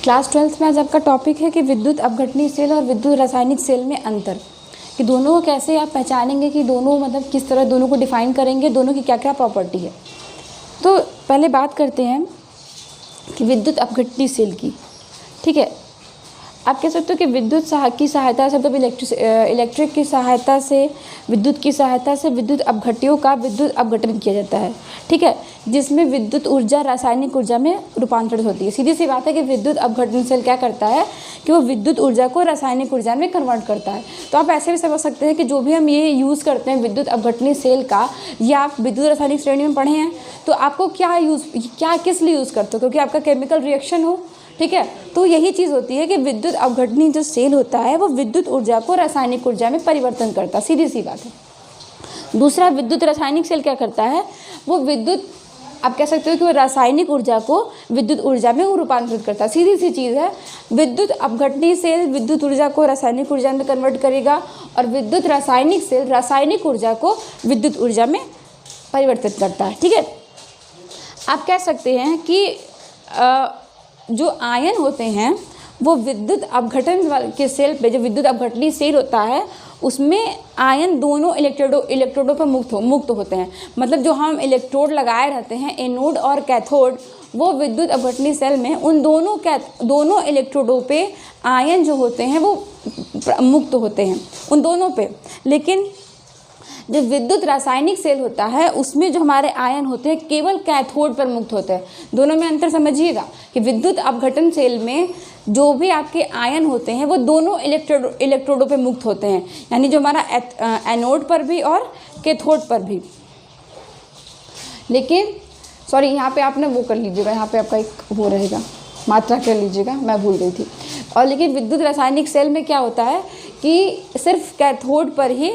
Class 12th में आज आपका टॉपिक है कि विद्युत अपघटनीय सेल और विद्युत रासायनिक सेल में अंतर, कि दोनों को कैसे आप पहचानेंगे, कि दोनों मतलब किस तरह दोनों को डिफाइन करेंगे, दोनों की क्या क्या प्रॉपर्टी है। तो पहले बात करते हैं कि विद्युत अपघटनीय सेल की। ठीक है, आप कह सकते हो कि विद्युत की सहायता से, मतलब इलेक्ट्रिक की सहायता से, विद्युत की सहायता से विद्युत अपघट्यों का विद्युत अपघटन किया जाता है। ठीक है, जिसमें विद्युत ऊर्जा रासायनिक ऊर्जा में रूपांतरित होती है। सीधी सी बात है कि विद्युत अपघटन सेल क्या करता है कि वो विद्युत ऊर्जा को रासायनिक ऊर्जा में कन्वर्ट करता है। तो आप ऐसे भी समझ सकते हैं कि जो भी हम ये यूज़ करते हैं विद्युत अपघटनीय सेल का, या आप विद्युत रासायनिक श्रेणी में पढ़े हैं, तो आपको क्या किस लिए यूज़ करते हो, क्योंकि आपका केमिकल रिएक्शन हो। ठीक है, तो यही चीज़ होती है कि विद्युत अपघटनीय जो सेल होता है वो विद्युत ऊर्जा को रासायनिक ऊर्जा में परिवर्तन करता है, सीधी सी बात है। दूसरा, विद्युत रासायनिक सेल क्या करता है, वो विद्युत, आप कह सकते हो कि वो रासायनिक ऊर्जा को विद्युत ऊर्जा में रूपांतरित करता है। सीधी सी चीज़ है, विद्युत अपघटनीय सेल विद्युत ऊर्जा को रासायनिक ऊर्जा में कन्वर्ट करेगा और विद्युत रासायनिक सेल रासायनिक ऊर्जा को विद्युत ऊर्जा में परिवर्तित करता है। ठीक है, आप कह सकते हैं कि जो आयन होते हैं वो विद्युत अपघटन के सेल पे, जो विद्युत अपघटनीय सेल होता है उसमें आयन दोनों इलेक्ट्रोडों पर मुक्त होते हैं। मतलब जो हम इलेक्ट्रोड लगाए रहते हैं, एनोड और कैथोड, वो विद्युत अपघटनीय सेल में उन दोनों इलेक्ट्रोडों पे आयन जो होते हैं वो मुक्त होते हैं, उन दोनों पे। लेकिन जो विद्युत रासायनिक सेल होता है उसमें जो हमारे आयन होते हैं केवल कैथोड पर मुक्त होते हैं। दोनों में अंतर समझिएगा कि विद्युत अपघटन सेल में जो भी आपके आयन होते हैं वो दोनों इलेक्ट्रोडों पे मुक्त होते हैं, यानी जो हमारा एनोड पर भी और कैथोड पर भी। लेकिन सॉरी, यहाँ पे आपने वो कर लीजिएगा, यहाँ पे आपका एक वो रहेगा, मात्रा कर लीजिएगा, मैं भूल गई थी। और लेकिन विद्युत रासायनिक सेल में क्या होता है कि सिर्फ कैथोड पर ही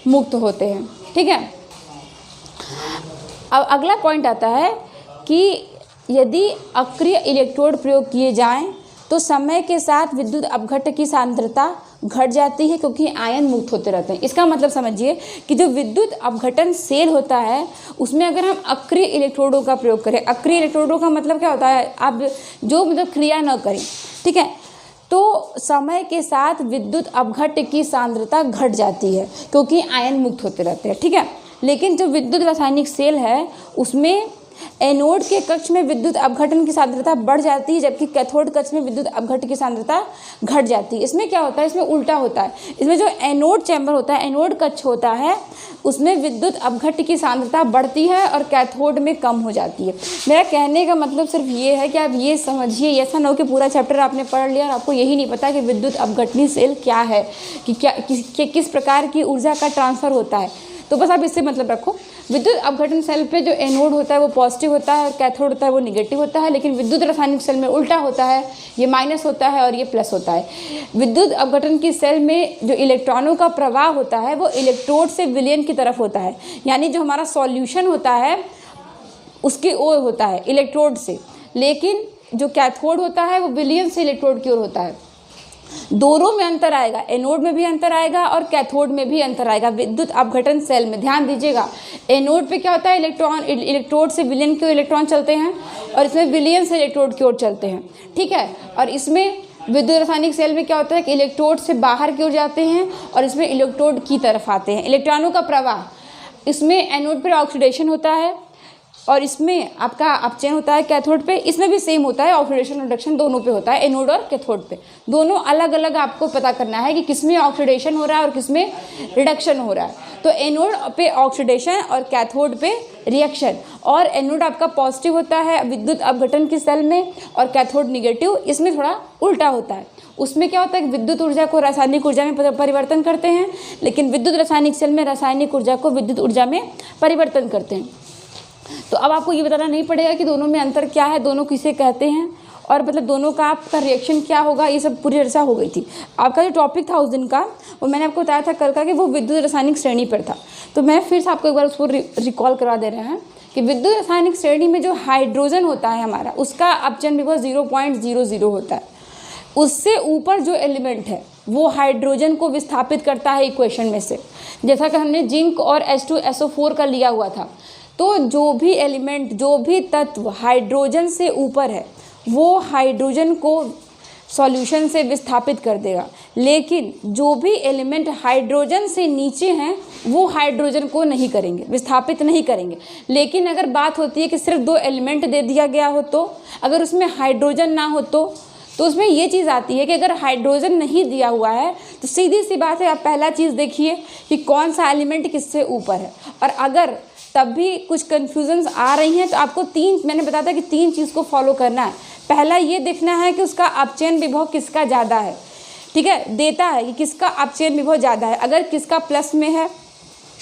मुक्त होते हैं। ठीक है, अब अगला पॉइंट आता है कि यदि अक्रिय इलेक्ट्रोड प्रयोग किए जाएं तो समय के साथ विद्युत अपघट्य की सांद्रता घट जाती है, क्योंकि आयन मुक्त होते रहते हैं। इसका मतलब समझिए कि जो विद्युत अपघटन सेल होता है उसमें अगर हम अक्रिय इलेक्ट्रोडों का प्रयोग करें, अक्रिय इलेक्ट्रोडों का मतलब क्या होता है, आप जो मतलब क्रिया न करें, ठीक है, तो समय के साथ विद्युत अपघट्य की सांद्रता घट जाती है, क्योंकि आयन मुक्त होते रहते हैं। ठीक है, लेकिन जो विद्युत रासायनिक सेल है उसमें एनोड के कक्ष में विद्युत अपघटन की सांद्रता बढ़ जाती है, जबकि कैथोड कक्ष में विद्युत अपघट्य की सांद्रता घट जाती है। इसमें क्या होता है, इसमें उल्टा होता है। इसमें जो एनोड चैम्बर होता है, एनोड कक्ष होता है, उसमें विद्युत अपघट्य की सांद्रता बढ़ती है और कैथोड में कम हो जाती है। मेरा कहने का मतलब सिर्फ ये है कि आप ये समझिए, ऐसा ना हो कि पूरा चैप्टर आपने पढ़ लिया और आपको यही नहीं पता कि विद्युत अपघटनीय सेल क्या है, कि किस प्रकार की ऊर्जा का ट्रांसफ़र होता है। तो बस आप इससे मतलब रखो, विद्युत अपघटन सेल पे जो एनोड होता है वो पॉजिटिव होता है और कैथोड होता है वो निगेटिव होता है। लेकिन विद्युत रासायनिक सेल में उल्टा होता है, ये माइनस होता है और ये प्लस होता है। विद्युत अपघटन की सेल में जो इलेक्ट्रॉनों का प्रवाह होता है वो इलेक्ट्रोड से विलयन की तरफ होता है, यानी जो हमारा सॉल्यूशन होता है उसकी ओर होता है इलेक्ट्रोड से। लेकिन जो कैथोड होता है वो विलयन से इलेक्ट्रोड की ओर होता है। दोनों में अंतर आएगा, एनोड में भी अंतर आएगा और कैथोड में भी अंतर आएगा विद्युत अपघटन सेल में। ध्यान दीजिएगा, एनोड पे क्या होता है, इलेक्ट्रोड से विलयन की ओर इलेक्ट्रॉन चलते हैं और इसमें विलयन से इलेक्ट्रोड की ओर चलते हैं। ठीक है, और इसमें विद्युत रासायनिक सेल में क्या होता है कि इलेक्ट्रोड से बाहर की ओर जाते हैं और इसमें इलेक्ट्रोड की तरफ आते हैं। इलेक्ट्रॉनों का प्रवाह, इसमें एनोड पर ऑक्सीडेशन होता है और इसमें आपका अपचयन होता है कैथोड पे। इसमें भी सेम होता है, ऑक्सीडेशन रिडक्शन दोनों पे होता है, एनोड और कैथोड पे। दोनों अलग अलग आपको पता करना है कि किसमें ऑक्सीडेशन हो रहा है और किसमें रिडक्शन हो रहा है। तो एनोड पे ऑक्सीडेशन और कैथोड पे रिएक्शन, और एनोड आपका पॉजिटिव होता है विद्युत अपघटन की सेल में और कैथोड निगेटिव। इसमें थोड़ा उल्टा होता है, उसमें क्या होता है कि विद्युत ऊर्जा को रासायनिक ऊर्जा में परिवर्तन करते हैं, लेकिन विद्युत रासायनिक सेल में रासायनिक ऊर्जा को विद्युत ऊर्जा में परिवर्तन करते हैं। तो अब आपको ये बताना नहीं पड़ेगा कि दोनों में अंतर क्या है, दोनों किसे कहते हैं, और मतलब दोनों का आपका रिएक्शन क्या होगा, ये सब पूरी चर्चा हो गई थी। आपका जो टॉपिक था उस दिन का, वो मैंने आपको बताया था कल का, कि वो विद्युत रासायनिक श्रेणी पर था। तो मैं फिर से आपको एक बार उसको रिकॉल करा दे रहे हैं कि विद्युत रासायनिक श्रेणी में जो हाइड्रोजन होता है हमारा, उसका अपचयन विभव 0.00 होता है। उससे ऊपर जो एलिमेंट है वो हाइड्रोजन को विस्थापित करता है इक्वेशन में से, जैसा कि हमने जिंक और H2SO4 का लिया हुआ था। तो जो भी एलिमेंट, जो भी तत्व हाइड्रोजन से ऊपर है वो हाइड्रोजन को सॉल्यूशन से विस्थापित कर देगा, लेकिन जो भी एलिमेंट हाइड्रोजन से नीचे हैं वो हाइड्रोजन को नहीं करेंगे, विस्थापित नहीं करेंगे। लेकिन अगर बात होती है कि सिर्फ 2 एलिमेंट दे दिया गया हो, तो अगर उसमें हाइड्रोजन ना हो तो उसमें ये चीज़ आती है कि अगर हाइड्रोजन नहीं दिया हुआ है तो सीधी सी बात है, आप पहला चीज़ देखिए कि कौन सा एलिमेंट किससे ऊपर है। और अगर तब भी कुछ कन्फ्यूजन्स आ रही हैं तो आपको मैंने बताया था कि 3 चीज़ को फॉलो करना है। पहला ये देखना है कि उसका अपचयन विभव किसका ज़्यादा है, ठीक है, देता है कि किसका अपचयन विभव ज़्यादा है। अगर किसका प्लस में है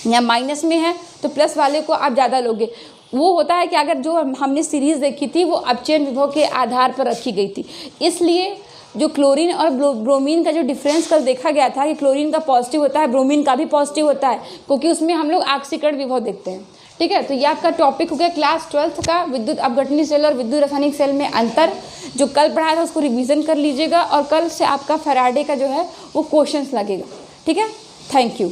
या माइनस में है तो प्लस वाले को आप ज़्यादा लोगे। वो होता है कि अगर जो हमने सीरीज़ देखी थी वो अपचयन विभव के आधार पर रखी गई थी, इसलिए जो क्लोरीन और ब्रोमीन का जो डिफरेंस कल देखा गया था कि क्लोरीन का पॉजिटिव होता है, ब्रोमीन का भी पॉजिटिव होता है, क्योंकि उसमें हम लोग ऑक्सीकरण विभव देखते हैं। ठीक है, तो ये आपका टॉपिक हो गया क्लास 12th का विद्युत अपघटनी सेल और विद्युत रासायनिक सेल में अंतर। जो कल पढ़ाया था उसको रिवीजन कर लीजिएगा और कल से आपका फैराडे का जो है वो क्वेश्चंस लगेगा। ठीक है, थैंक यू।